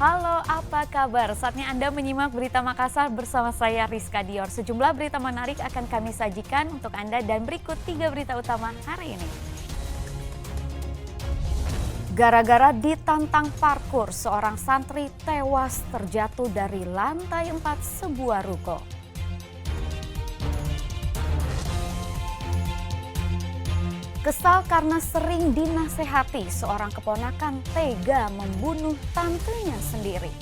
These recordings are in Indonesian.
Halo, apa kabar? Saatnya Anda menyimak Berita Makassar bersama saya Rizka Dior. Sejumlah berita menarik akan kami sajikan untuk Anda dan berikut 3 berita utama hari ini. Gara-gara ditantang parkur, seorang santri tewas terjatuh dari lantai 4 sebuah ruko. Kesal karena sering dinasehati, seorang keponakan tega membunuh tantenya sendiri.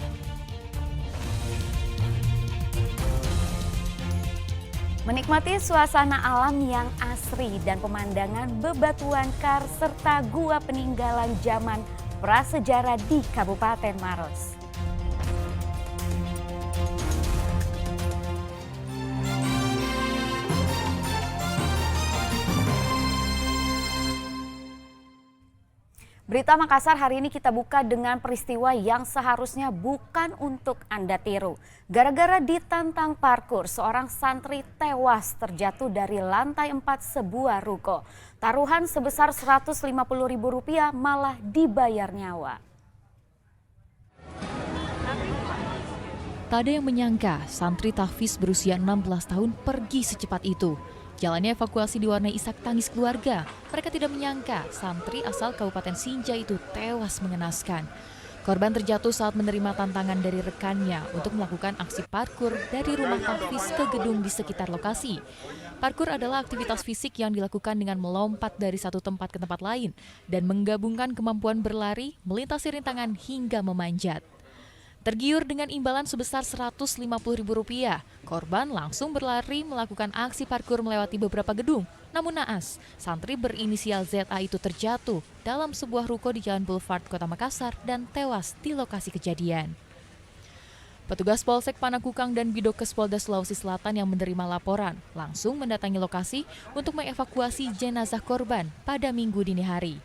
Menikmati suasana alam yang asri dan pemandangan bebatuan kar serta gua peninggalan zaman prasejarah di Kabupaten Maros. Berita Makassar hari ini kita buka dengan peristiwa yang seharusnya bukan untuk Anda tiru. Gara-gara ditantang parkur, seorang santri tewas terjatuh dari lantai 4 sebuah ruko. Taruhan sebesar Rp150.000 malah dibayar nyawa. Tak ada yang menyangka santri tahfiz berusia 16 tahun pergi secepat itu. Jalannya evakuasi diwarnai isak tangis keluarga. Mereka tidak menyangka santri asal Kabupaten Sinja itu tewas mengenaskan. Korban terjatuh saat menerima tantangan dari rekannya untuk melakukan aksi parkur dari rumah tahfiz ke gedung di sekitar lokasi. Parkur adalah aktivitas fisik yang dilakukan dengan melompat dari satu tempat ke tempat lain dan menggabungkan kemampuan berlari, melintasi rintangan hingga memanjat. Tergiur dengan imbalan sebesar Rp150.000, korban langsung berlari melakukan aksi parkur melewati beberapa gedung. Namun naas, santri berinisial ZA itu terjatuh dalam sebuah ruko di Jalan Boulevard Kota Makassar dan tewas di lokasi kejadian. Petugas Polsek Panakukang dan Bidokes Polda Sulawesi Selatan yang menerima laporan langsung mendatangi lokasi untuk mengevakuasi jenazah korban pada Minggu dini hari.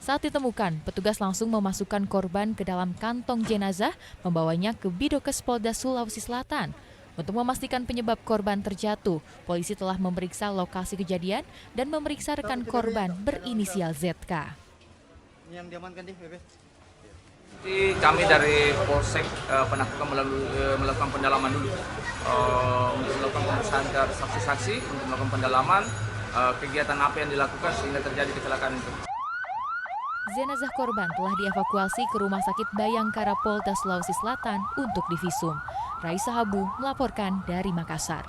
Saat ditemukan, petugas langsung memasukkan korban ke dalam kantong jenazah, membawanya ke Bidokes Polda Sulawesi Selatan. Untuk memastikan penyebab korban terjatuh, polisi telah memeriksa lokasi kejadian dan memeriksa rekan korban berinisial ZK. Yang diamankan deh, Bebe. Kami dari Polsek Panakukang melakukan pendalaman dulu untuk melakukan pemeriksaan ke saksi-saksi untuk melakukan pendalaman kegiatan apa yang dilakukan sehingga terjadi kecelakaan itu. Jenazah korban telah dievakuasi ke Rumah Sakit Bayangkara Polda Sulawesi Selatan untuk divisum. Raisa Habu melaporkan dari Makassar.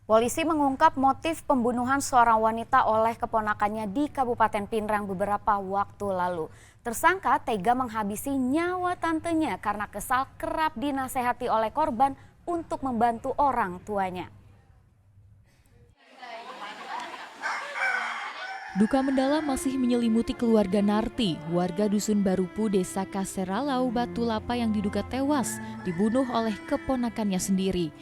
Polisi mengungkap motif pembunuhan seorang wanita oleh keponakannya di Kabupaten Pinrang beberapa waktu lalu. Tersangka tega menghabisi nyawa tantenya karena kesal kerap dinasehati oleh korban untuk membantu orang tuanya. Duka mendalam masih menyelimuti keluarga Narti, warga Dusun Barupu, Desa Kaseralau, Batu Lapa yang diduga tewas dibunuh oleh keponakannya sendiri.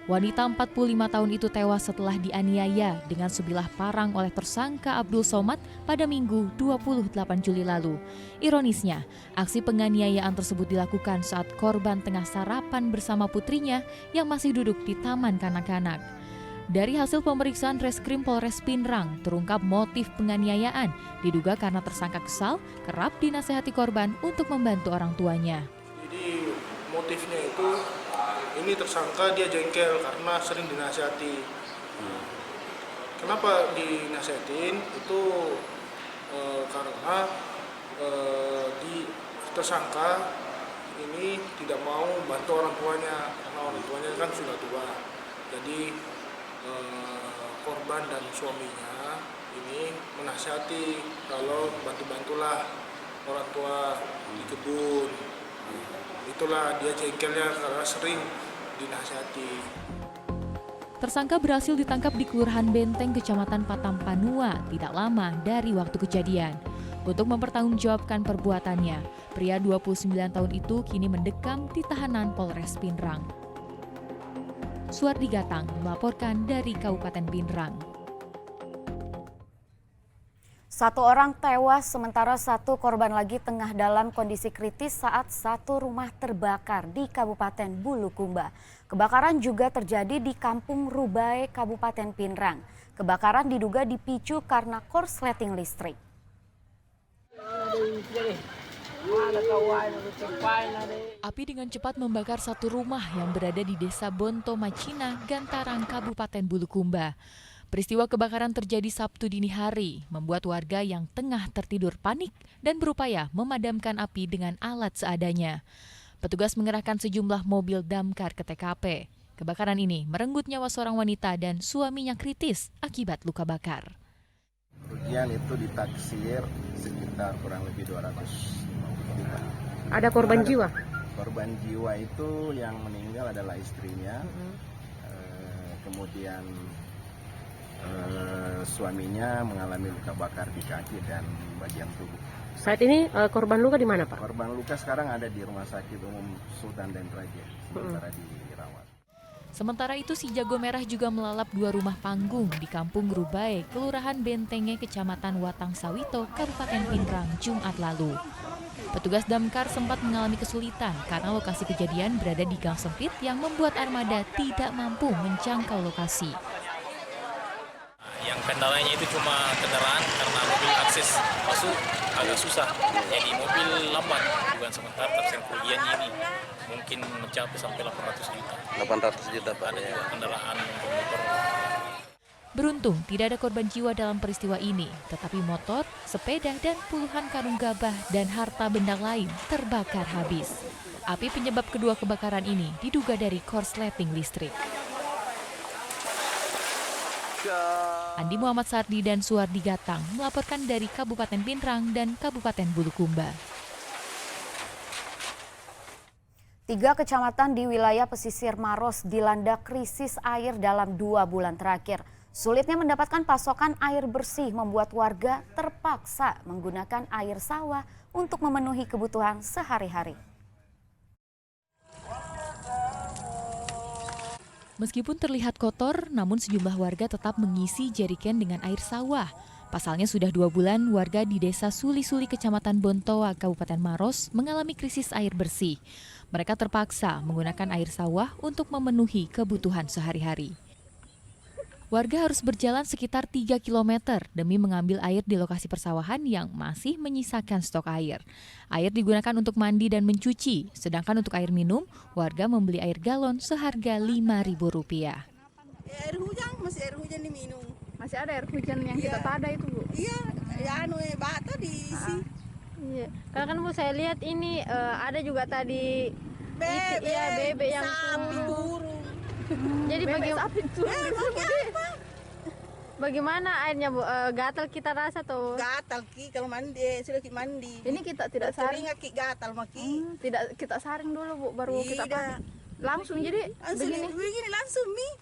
Wanita 45 tahun itu tewas setelah dianiaya dengan sebilah parang oleh tersangka Abdul Somad pada Minggu 28 Juli lalu. Ironisnya, aksi penganiayaan tersebut dilakukan saat korban tengah sarapan bersama putrinya yang masih duduk di taman kanak-kanak. Dari hasil pemeriksaan Reskrim Polres Pinrang, terungkap motif penganiayaan. Diduga karena tersangka kesal, kerap dinasehati korban untuk membantu orang tuanya. Jadi motifnya itu, ini tersangka dia jengkel karena sering dinasehati. Kenapa dinasehatin? Itu karena tersangka ini tidak mau bantu orang tuanya, karena orang tuanya kan sudah tua. Jadi korban dan suaminya ini menasihati kalau bantu-bantulah orang tua di kebun. Itulah dia jengkelnya karena sering dinasihati. Tersangka berhasil ditangkap di Kelurahan Benteng, Kecamatan Patampanua tidak lama dari waktu kejadian. Untuk mempertanggungjawabkan perbuatannya, pria 29 tahun itu kini mendekam di tahanan Polres Pinrang. Suardi Gatang melaporkan dari Kabupaten Pinrang. Satu orang tewas sementara satu korban lagi tengah dalam kondisi kritis saat satu rumah terbakar di Kabupaten Bulukumba. Kebakaran juga terjadi di Kampung Rubai, Kabupaten Pinrang. Kebakaran diduga dipicu karena korsleting listrik. Api dengan cepat membakar satu rumah yang berada di Desa Bonto Macina, Gantarang, Kabupaten Bulukumba. Peristiwa kebakaran terjadi Sabtu dini hari, membuat warga yang tengah tertidur panik dan berupaya memadamkan api dengan alat seadanya. Petugas mengerahkan sejumlah mobil damkar ke TKP. Kebakaran ini merenggut nyawa seorang wanita dan suaminya kritis akibat luka bakar. Kerugian itu ditaksir sekitar kurang lebih 200 juta. Ada korban jiwa? Korban jiwa itu yang meninggal adalah istrinya, kemudian suaminya mengalami luka bakar di kaki dan bagian tubuh. Saat ini korban luka di mana, Pak? Korban luka sekarang ada di Rumah Sakit Umum Sultan Dan Raja, sementara dirawat. Sementara itu, si jago merah juga melalap 2 rumah panggung di Kampung Rubai, Kelurahan Bentenge, Kecamatan Watang Sawito, Kabupaten Pinrang, Jumat lalu. Petugas damkar sempat mengalami kesulitan karena lokasi kejadian berada di gang sempit yang membuat armada tidak mampu menjangkau lokasi. Yang kendalanya itu cuma kendaraan karena mobil akses masuk agak susah. Jadi mobil lambat, bukan sementara tersen kerugiannya ini mungkin mencapai sampai 800 juta. 800 juta Pak. Ada juga kendaraan bermotor. Beruntung tidak ada korban jiwa dalam peristiwa ini, tetapi motor, sepeda, dan puluhan karung gabah dan harta benda lain terbakar habis. Api penyebab kedua kebakaran ini diduga dari korsleting listrik. Andi Muhammad Sardi dan Suwardi Gatang melaporkan dari Kabupaten Pinrang dan Kabupaten Bulukumba. 3 kecamatan di wilayah pesisir Maros dilanda krisis air dalam 2 bulan terakhir. Sulitnya mendapatkan pasokan air bersih membuat warga terpaksa menggunakan air sawah untuk memenuhi kebutuhan sehari-hari. Meskipun terlihat kotor, namun sejumlah warga tetap mengisi jerigen dengan air sawah. Pasalnya sudah 2 bulan warga di Desa Suli-Suli, Kecamatan Bontoa, Kabupaten Maros mengalami krisis air bersih. Mereka terpaksa menggunakan air sawah untuk memenuhi kebutuhan sehari-hari. Warga harus berjalan sekitar 3 km demi mengambil air di lokasi persawahan yang masih menyisakan stok air. Air digunakan untuk mandi dan mencuci, sedangkan untuk air minum, warga membeli air galon seharga Rp5.000. Air hujan, masih air hujan diminum. Masih ada air hujan yang kita tada itu, Bu? Iya, ya bata diisi. Iya, karena kan Bu saya lihat ini ada juga tadi bebek yang turun. Jadi bagaimana airnya, Bu? Gatal kita rasa tuh. Gatal kalau mandi, sudah kita mandi. Ini kita tidak saring. Gatal maki. Tidak kita saring dulu, Bu, baru kita pakai. Langsung jadi begini langsung nih.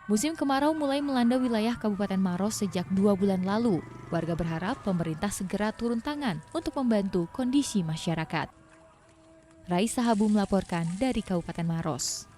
Musim kemarau mulai melanda wilayah Kabupaten Maros sejak 2 bulan lalu. Warga berharap pemerintah segera turun tangan untuk membantu kondisi masyarakat. Raisa Habu melaporkan dari Kabupaten Maros.